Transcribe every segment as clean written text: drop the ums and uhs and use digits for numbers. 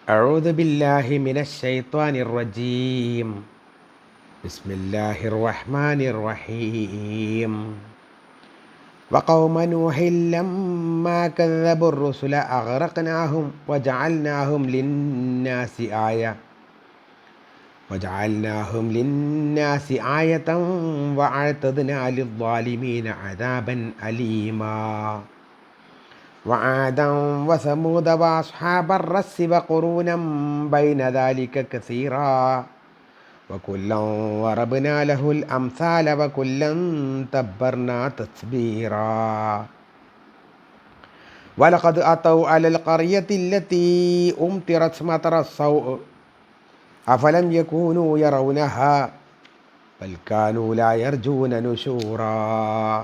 أعوذ بالله من الشيطان الرجيم. بسم الله الرحمن الرحيم. وقوم نوح لما كذبوا الرسل أغرقناهم وجعلناهم للناس آية وأعتدنا للظالمين عذابا أليما. وعادا وثمود وأصحاب الرس وقرونا بين ذلك كثيرا وكلا ضربنا له الأمثال وكلا تبرنا تتبيرا. ولقد أتوا على القرية التي أمطرت مطر السوء أفلم يكونوا يرونها بل كانوا لا يرجون نشورا.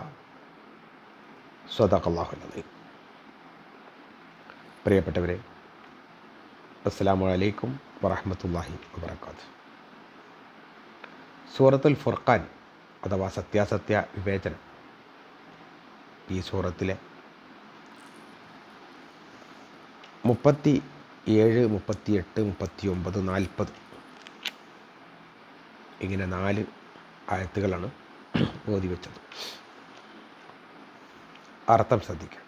صدق الله العظيم. പ്രിയപ്പെട്ടവരെ, അസ്സലാമു അലൈക്കും വറഹ്മത്തുള്ളാഹി വബറകാതുഹു. സൂറത്തുൽ ഫുർഖാൻ അഥവാ സത്യാസത്യ വിവേചനം, ഈ സൂറത്തിലെ 37, 38, 39, 40 ഇങ്ങനെ 4 ആയത്തുകളാണ് ഓതി വെച്ചത്. അർത്ഥം ശ്രദ്ധിക്കുക.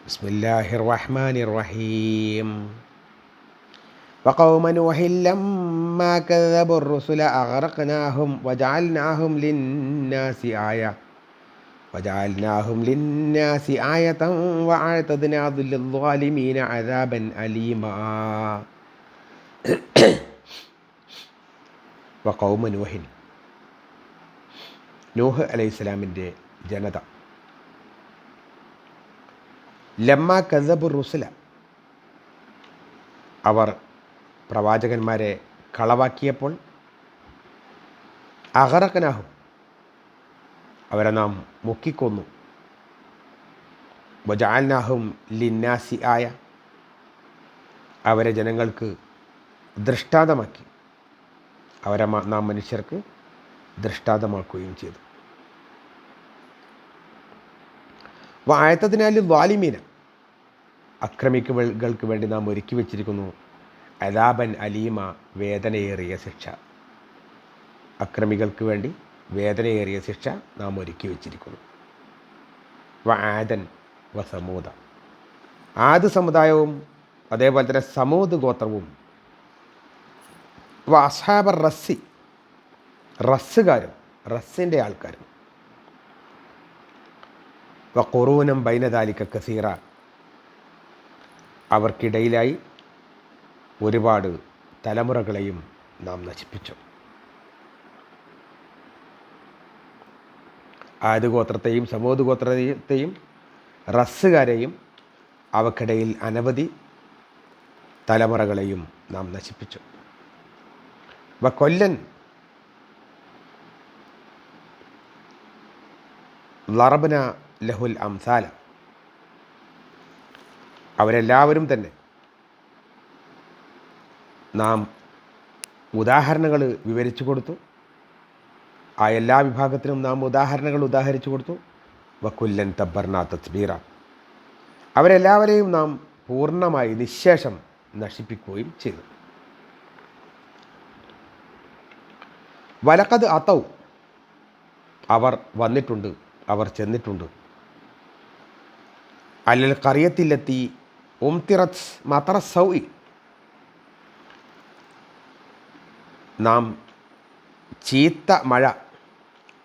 ബിസ്മില്ലാഹിർ റഹ്മാനിർ റഹീം. وقوم نوح لما كذبوا الرسل أغرقناهم وجعلناهم للناس آية وأعتدنا للظالمين عذابا أليما. وقوم نوح, നൂഹ് അലൈഹിസ്സലാമിൻ്റെ ജനത, ലമ്മ കസബു റുസുല, അവർ പ്രവാചകന്മാരെ കളവാക്കിയപ്പോൾ, അഗറഖനാഹും, അവരെ നാം മുക്കിക്കൊന്നു, വജഅൽനാഹും ലിന്നാസി ആയ, അവരെ ജനങ്ങൾക്ക് ദൃഷ്ടാന്തമാക്കി, അവരെ നാം മനുഷ്യർക്ക് ദൃഷ്ടാന്തമാക്കുകയും ചെയ്തു. വഅഅതദ്നാ ലിദ്ദാലിമീന, അക്രമികൾക്ക് വേണ്ടി നാം ഒരുക്കി വച്ചിരിക്കുന്നു അദാബൻ അലീമ, വേദനയേറിയ ശിക്ഷ. അക്രമികൾക്ക് വേണ്ടി വേദനയേറിയ ശിക്ഷ നാം ഒരുക്കി വച്ചിരിക്കുന്നു. വആദൻ വസമൂദ, ആദ് സമുദായവും അതേപോലെ തന്നെ സമൂദ് ഗോത്രവും, അസ്ഹാബർ റസ്സി, റസ്സുകാരും റസ്സിൻ്റെ ആൾക്കാരും, ഖുറൂനം ബൈന ദാലിക കസീറ, അവർക്കിടയിലായി ഒരുപാട് തലമുറകളെയും നാം നശിപ്പിച്ചു. ആദ് ഗോത്രത്തെയും സമൂദ് ഗോത്രത്തെയും റസ്സുകാരെയും അവക്കിടയിൽ അനവധി തലമുറകളെയും നാം നശിപ്പിച്ചു. കൊല്ലൻ ലറബ്ന ലഹുൽ അംസാല, അവരെല്ലാവരും തന്നെ നാം ഉദാഹരണങ്ങൾ വിവരിച്ചു കൊടുത്തു. ആ എല്ലാ വിഭാഗത്തിനും നാം ഉദാഹരണങ്ങൾ ഉദാഹരിച്ചു കൊടുത്തു. വക്കുല്ലൻ തബ്ബർന തത്ബീറ, അവരെല്ലാവരെയും നാം പൂർണ്ണമായി നിശേഷം നശിപ്പിക്കുകയും ചെയ്തു. വലഖദ് അതൗ, അവർ വന്നിട്ടുണ്ട്, അവർ ചെന്നിട്ടുണ്ട്. അല്ലൽ ഖറിയത്തിലെത്തി ഉംതിറത്ത് മതറ സൗഇ, നാം ചീത്ത മഴ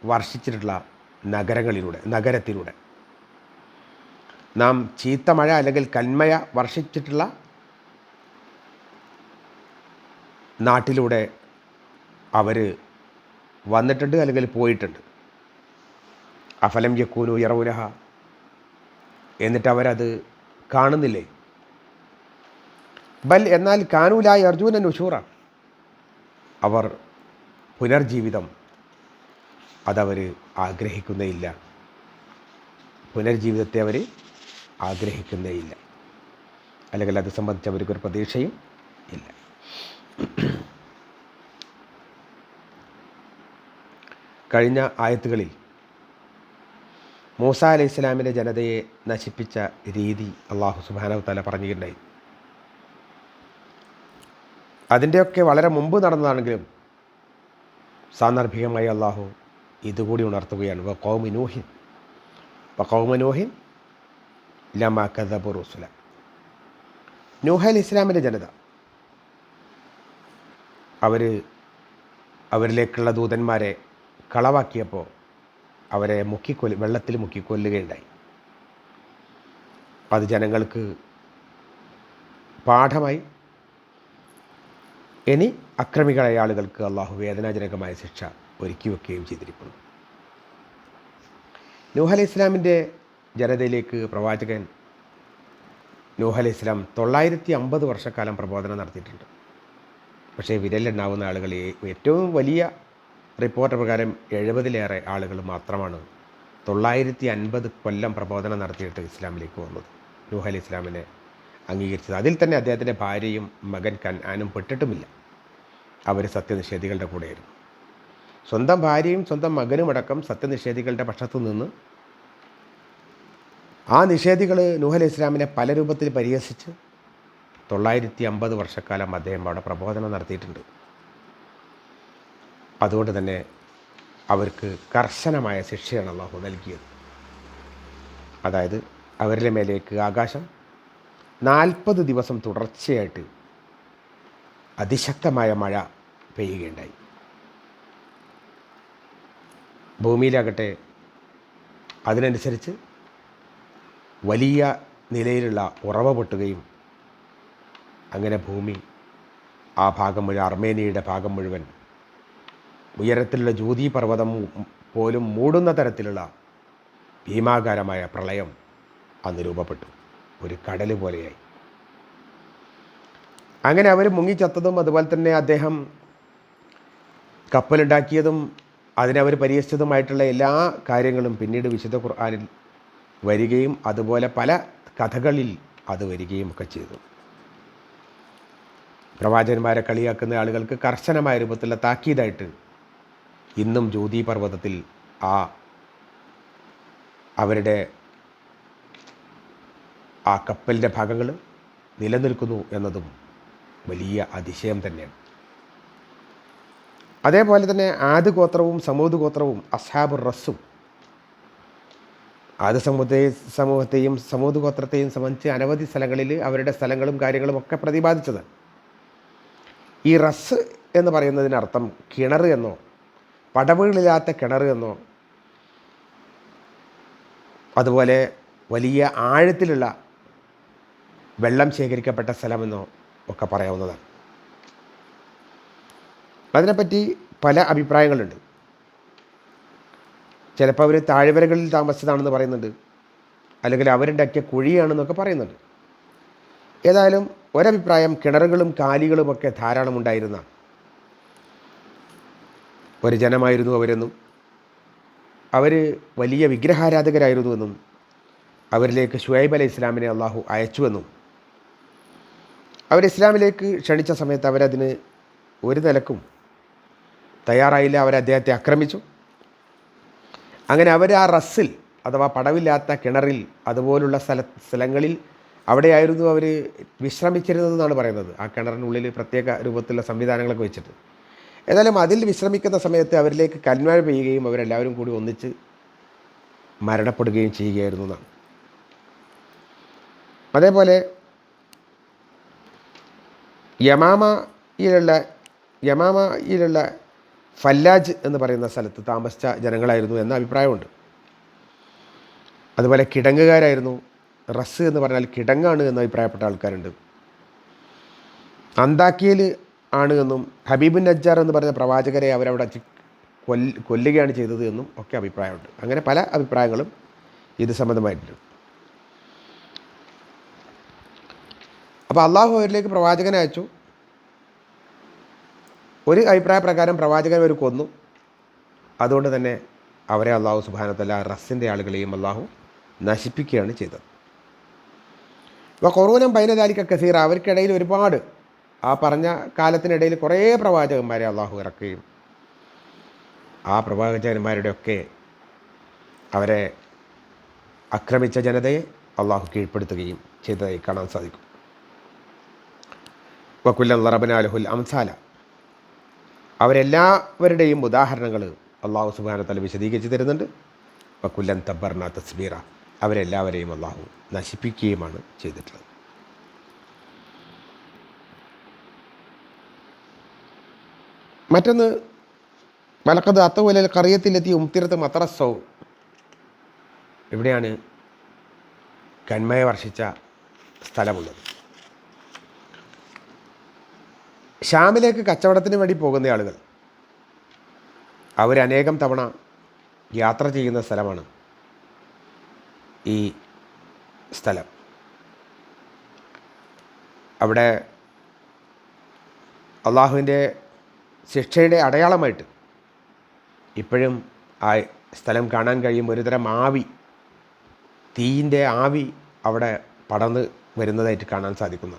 വർഷിച്ചിട്ടുള്ള നഗരത്തിലൂടെ, നാം ചീത്ത മഴ അല്ലെങ്കിൽ കന്മഴ വർഷിച്ചിട്ടുള്ള നാട്ടിലൂടെ അവർ വന്നിട്ടുണ്ട് അല്ലെങ്കിൽ പോയിട്ടുണ്ട്. അഫലം യക്കൂനു യറൗനഹ, എന്നിട്ട് അവരത് കാണുന്നില്ലേ? ബൽ, എന്നാൽ കാനൂലായ അർജുന നുഷൂറ, അവർ പുനർജീവിതം അതവർ ആഗ്രഹിക്കുന്നേയില്ല. പുനർജീവിതത്തെ അവർ ആഗ്രഹിക്കുന്നേയില്ല, അല്ലെങ്കിൽ അത് സംബന്ധിച്ച് അവർക്കൊരു പ്രതീക്ഷയും ഇല്ല. കഴിഞ്ഞ ആയത്തുകളിൽ മൂസ അലൈഹി ഇസ്ലാമിൻ്റെ ജനതയെ നശിപ്പിച്ച രീതി അള്ളാഹു സുബ്ഹാനഹു വ തആല പറഞ്ഞിട്ടുണ്ടായി. അതിൻ്റെയൊക്കെ വളരെ മുമ്പ് നടന്നതാണെങ്കിലും സാന്ദർഭികമായി അള്ളാഹു ഇതുകൂടി ഉണർത്തുകയാണ്. വഖൗമ നൂഹിൻ ലമാ കദബു റുസുല. നൂഹ് അലൈഹി ഇസ്ലാമിൻ്റെ ജനത അവരിലേക്കുള്ള ദൂതന്മാരെ കളവാക്കിയപ്പോൾ അവരെ വെള്ളത്തിൽ മുക്കിക്കൊല്ലുകയുണ്ടായി. അത് ജനങ്ങൾക്ക് പാഠമായി. ഇനി അക്രമികളായ ആളുകൾക്ക് അള്ളാഹു വേദനാജനകമായ ശിക്ഷ ഒരുക്കി വെക്കുകയും ചെയ്തിരിക്കുന്നു. നൂഹ് അലൈഹി ഇസ്ലാമിൻ്റെ ജനതയിലേക്ക് പ്രവാചകൻ നൂഹ് അലൈഹി ഇസ്ലാം 950 വർഷക്കാലം പ്രബോധനം നടത്തിയിട്ടുണ്ട്. പക്ഷേ വിരലിലെണ്ണാവുന്ന ആളുകൾ, ഏറ്റവും വലിയ റിപ്പോർട്ട് പ്രകാരം 70-ലേറെ ആളുകൾ മാത്രമാണ് 950 കൊല്ലം പ്രബോധനം നടത്തിയിട്ട് ഇസ്ലാമിലേക്ക് വന്നത്, നൂഹ് അലൈഹി ഇസ്ലാമിനെ അംഗീകരിച്ചത്. അതിൽ തന്നെ അദ്ദേഹത്തിൻ്റെ ഭാര്യയും മകൻ കൻആനും പെട്ടിട്ടുമില്ല. അവർ സത്യനിഷേധികളുടെ കൂടെയായിരുന്നു. സ്വന്തം ഭാര്യയും സ്വന്തം മകനുമടക്കം സത്യനിഷേധികളുടെ പക്ഷത്തു നിന്ന് ആ നിഷേധികൾ നൂഹ് അലൈഹി ഇസ്ലാമിനെ പല രൂപത്തിൽ പരിഹസിച്ച് 950 വർഷക്കാലം അദ്ദേഹം അവിടെ പ്രബോധനം നടത്തിയിട്ടുണ്ട്. അതുകൊണ്ട് തന്നെ അവർക്ക് കർശനമായ ശിക്ഷയാണ് അള്ളാഹു നൽകിയത്. അതായത് അവരുടെ മേലേക്ക് ആകാശം 40 ദിവസം തുടർച്ചയായിട്ട് അതിശക്തമായ മഴ പെയ്യുകയുണ്ടായി. ഭൂമിയിലാകട്ടെ അതിനനുസരിച്ച് വലിയ നിലയിലുള്ള ഉറവ പൊട്ടുകയും അങ്ങനെ ഭൂമി ആ ഭാഗം മുഴുവൻ, അർമേനിയയുടെ ഭാഗം മുഴുവൻ ഉയരത്തിലുള്ള ജ്യോതി പർവ്വതം പോലും മൂടുന്ന തരത്തിലുള്ള ഭീമാകാരമായ പ്രളയം അന്ന് രൂപപ്പെട്ടു. ഒരു കടൽ പോലെയായി. അങ്ങനെ അവർ മുങ്ങിച്ചത്തതും അതുപോലെ തന്നെ അദ്ദേഹം കപ്പലുണ്ടാക്കിയതും അതിനവർ പരിഹസിച്ചതുമായിട്ടുള്ള എല്ലാ കാര്യങ്ങളും പിന്നീട് വിശുദ്ധ ഖുർആനിൽ വരികയും അതുപോലെ പല കഥകളിൽ അത് വരികയും ഒക്കെ ചെയ്തു. പ്രവാചകന്മാരെ കളിയാക്കുന്ന ആളുകൾക്ക് കർശനമായ രൂപത്തിലുള്ള താക്കീതായിട്ട് ഇന്നും ജ്യോതി പർവ്വതത്തിൽ അവരുടെ ആ കപ്പലിൻ്റെ ഭാഗങ്ങൾ നിലനിൽക്കുന്നു എന്നതും വലിയ അതിശയം തന്നെയാണ്. അതേപോലെ തന്നെ ആദ് ഗോത്രവും സമൂദ് ഗോത്രവും അസ്ഹാബുർ റസ്സും ആദ് സമൂഹത്തെയും സമൂദ് ഗോത്രത്തെയും സംബന്ധിച്ച് അനവധി സ്ഥലങ്ങളിൽ അവരുടെ സ്ഥലങ്ങളും കാര്യങ്ങളും ഒക്കെ പ്രതിപാദിച്ചത്. ഈ റസ് എന്ന് പറയുന്നതിനർത്ഥം കിണർ എന്നോ പടവുകളില്ലാത്ത കിണർ എന്നോ അതുപോലെ വലിയ ആഴത്തിലുള്ള വെള്ളം ശേഖരിക്കപ്പെട്ട സ്ഥലമെന്നോ ഒക്കെ പറയാവുന്നതാണ്. അതിനെപ്പറ്റി പല അഭിപ്രായങ്ങളുണ്ട്. ചിലപ്പോൾ അവർ താഴ്വരകളിൽ താമസിച്ചതാണെന്ന് പറയുന്നുണ്ട്, അല്ലെങ്കിൽ അവരുണ്ടാക്കിയ കുഴിയാണെന്നൊക്കെ പറയുന്നുണ്ട്. ഏതായാലും ഒരഭിപ്രായം കിണറുകളും കാലികളുമൊക്കെ ധാരാളം ഉണ്ടായിരുന്ന ഒരു ജനമായിരുന്നു അവരെന്നും അവർ വലിയ വിഗ്രഹാരാധകരായിരുന്നുവെന്നും അവരിലേക്ക് ശുഐബ് അലൈഹി ഇസ്ലാമിനെ അള്ളാഹു അയച്ചുവെന്നും അവർ ഇസ്ലാമിലേക്ക് ക്ഷണിച്ച സമയത്ത് അവരതിന് ഒരു നിലക്കും തയ്യാറായില്ല. അവർ അദ്ദേഹത്തെ ആക്രമിച്ചു. അങ്ങനെ അവർ ആ റസ്സിൽ അഥവാ പടവില്ലാത്ത കിണറിൽ അതുപോലുള്ള സ്ഥലങ്ങളിൽ അവിടെയായിരുന്നു അവർ വിശ്രമിച്ചിരുന്നതെന്നാണ് പറയുന്നത്. ആ കിണറിനുള്ളിൽ പ്രത്യേക രൂപത്തിലുള്ള സംവിധാനങ്ങളൊക്കെ വെച്ചിട്ട്. ഏതായാലും അതിൽ വിശ്രമിക്കുന്ന സമയത്ത് അവരിലേക്ക് കന്മഴ പെയ്യുകയും അവരെല്ലാവരും കൂടി ഒന്നിച്ച് മരണപ്പെടുകയും ചെയ്യുകയായിരുന്നു എന്നാണ്. അതേപോലെ യമാമയിലുള്ള ഫല്ലാജ് എന്ന് പറയുന്ന സ്ഥലത്ത് താമസിച്ച ജനങ്ങളായിരുന്നു എന്ന അഭിപ്രായമുണ്ട്. അതുപോലെ കിടങ്ങുകാരായിരുന്നു. റസ് എന്ന് പറഞ്ഞാൽ കിടങ്ങാണ് എന്ന് അഭിപ്രായപ്പെട്ട ആൾക്കാരുണ്ട്. അന്താക്കിയയിൽ ആണ് എന്നും ഹബീബുൻ നജ്ജാർ എന്ന് പറഞ്ഞ പ്രവാചകരെ അവരവിടെ കൊല്ലുകയാണ് ചെയ്തത് എന്നും ഒക്കെ അഭിപ്രായമുണ്ട്. അങ്ങനെ പല അഭിപ്രായങ്ങളും ഇത് സംബന്ധമായിട്ടുണ്ട്. അപ്പോൾ അള്ളാഹു അവരിലേക്ക് പ്രവാചകനെ അയച്ചു. ഒരു അഭിപ്രായ പ്രകാരം പ്രവാചകൻ അവർ കൊന്നു. അതുകൊണ്ട് തന്നെ അവരെ അള്ളാഹു സുബ്ഹാനഹു വ തആല റസ്സിൻ്റെ ആളുകളെയും അള്ളാഹു നശിപ്പിക്കുകയാണ് ചെയ്തത്. അപ്പോൾ ഖുറൂനം ബൈന ദാലിക കസീറ, അവർക്കിടയിൽ ഒരുപാട് ആ പറഞ്ഞ കാലത്തിനിടയിൽ കുറേ പ്രവാചകന്മാരെ അള്ളാഹു ഇറക്കുകയും ആ പ്രവാചകന്മാരുടെയൊക്കെ അവരെ ആക്രമിച്ച ജനതയെ അള്ളാഹു കീഴ്പ്പെടുത്തുകയും ചെയ്തതായി കാണാൻ സാധിക്കും. വക്കുല്ലൻ റബ്ബന ലഹുൽ അംസാല, അവരെല്ലാവരുടെയും ഉദാഹരണങ്ങൾ അള്ളാഹു സുബ്ഹാനഹു വ തആല വിശദീകരിച്ച് തരുന്നുണ്ട്. വക്കുല്ലൻ തബ്ബർന തസ്ബീറ, അവരെല്ലാവരെയും അള്ളാഹു നശിപ്പിക്കുകയുമാണ് ചെയ്തിട്ടുള്ളത്. മറ്റൊന്ന്, മലക്കത് അത്തവലൽ കറിയത്തിലെത്തി ഉംതിരത്ത് മത്തറസൗ, ഇവിടെയാണ് കന്മയെ വർഷിച്ച സ്ഥലമുള്ളത്. ഷാമിലേക്ക് കച്ചവടത്തിന് വേണ്ടി പോകുന്ന ആളുകൾ അവരനേകം തവണ യാത്ര ചെയ്യുന്ന സ്ഥലമാണ് ഈ സ്ഥലം. അവിടെ അള്ളാഹുവിൻ്റെ ശിക്ഷയുടെ അടയാളമായിട്ട് ഇപ്പോഴും ആ സ്ഥലം കാണാൻ കഴിയും. ഒരുതരം ആവി, തീയിൻ്റെ ആവി അവിടെ പടർന്ന് വരുന്നതായിട്ട് കാണാൻ സാധിക്കുന്നു.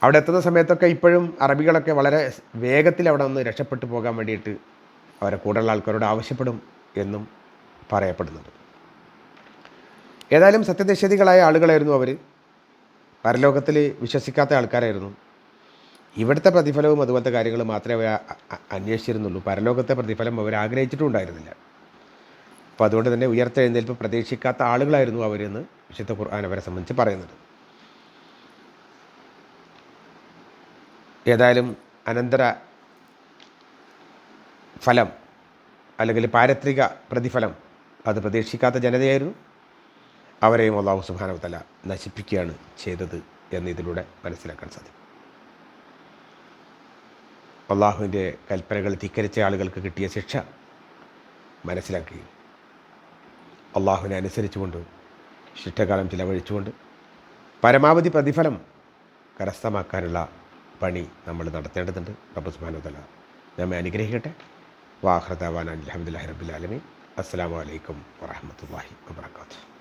അവിടെ എത്തുന്ന സമയത്തൊക്കെ ഇപ്പോഴും അറബികളൊക്കെ വളരെ വേഗത്തിൽ അവിടെ നിന്ന് രക്ഷപ്പെട്ടു പോകാൻ വേണ്ടിയിട്ട് അവരെ കൂടുതലുള്ള ആൾക്കാരോട് ആവശ്യപ്പെടും എന്നും പറയപ്പെടുന്നുണ്ട്. ഏതായാലും സത്യനിഷേധികളായ ആളുകളായിരുന്നു അവർ. പരലോകത്തിൽ വിശ്വസിക്കാത്ത ആൾക്കാരായിരുന്നു. ഇവിടുത്തെ പ്രതിഫലവും അതുപോലത്തെ കാര്യങ്ങൾ മാത്രമേ അവർ അന്വേഷിച്ചിരുന്നുള്ളൂ. പരലോകത്തെ പ്രതിഫലം അവർ ആഗ്രഹിച്ചിട്ടും ഉണ്ടായിരുന്നില്ല. അപ്പോൾ അതുകൊണ്ട് തന്നെ ഉയർത്തെഴുന്നേൽപ്പ് പ്രതീക്ഷിക്കാത്ത ആളുകളായിരുന്നു അവരെന്ന് വിശുദ്ധ ഖുർആൻ അവരെ സംബന്ധിച്ച് പറയുന്നത്. ഏതായാലും അനന്തര ഫലം അല്ലെങ്കിൽ പാരത്രിക പ്രതിഫലം അത് പ്രതീക്ഷിക്കാത്ത ജനതയായിരുന്നു. അവരെയും അല്ലാഹു സുബ്ഹാനഹു വ തആല നശിപ്പിക്കുകയാണ് ചെയ്തത് എന്ന് ഇതിലൂടെ മനസ്സിലാക്കാൻ സാധിക്കും. അള്ളാഹുവിൻ്റെ കൽപ്പനകൾ ധിക്കരിച്ച ആളുകൾക്ക് കിട്ടിയ ശിക്ഷ മനസ്സിലാക്കുകയും അള്ളാഹുവിനെ അനുസരിച്ചുകൊണ്ട് ശിഷ്ടകാലം ചിലവഴിച്ചുകൊണ്ട് പരമാവധി പ്രതിഫലം കരസ്ഥമാക്കാനുള്ള പണി നമ്മൾ നടത്തേണ്ടതുണ്ട്. റബ്ബ് സുബ്ഹാനഹു വ തആല നമ്മെ അനുഗ്രഹിക്കട്ടെ. വാഖിറു ദഅ്വാനാ അൽഹംദുലില്ലാഹി റബ്ബിൽ ആലമീൻ. അസ്സലാമു അലൈക്കും വറഹ്മത്തുള്ളാഹി വബറകാതുഹു.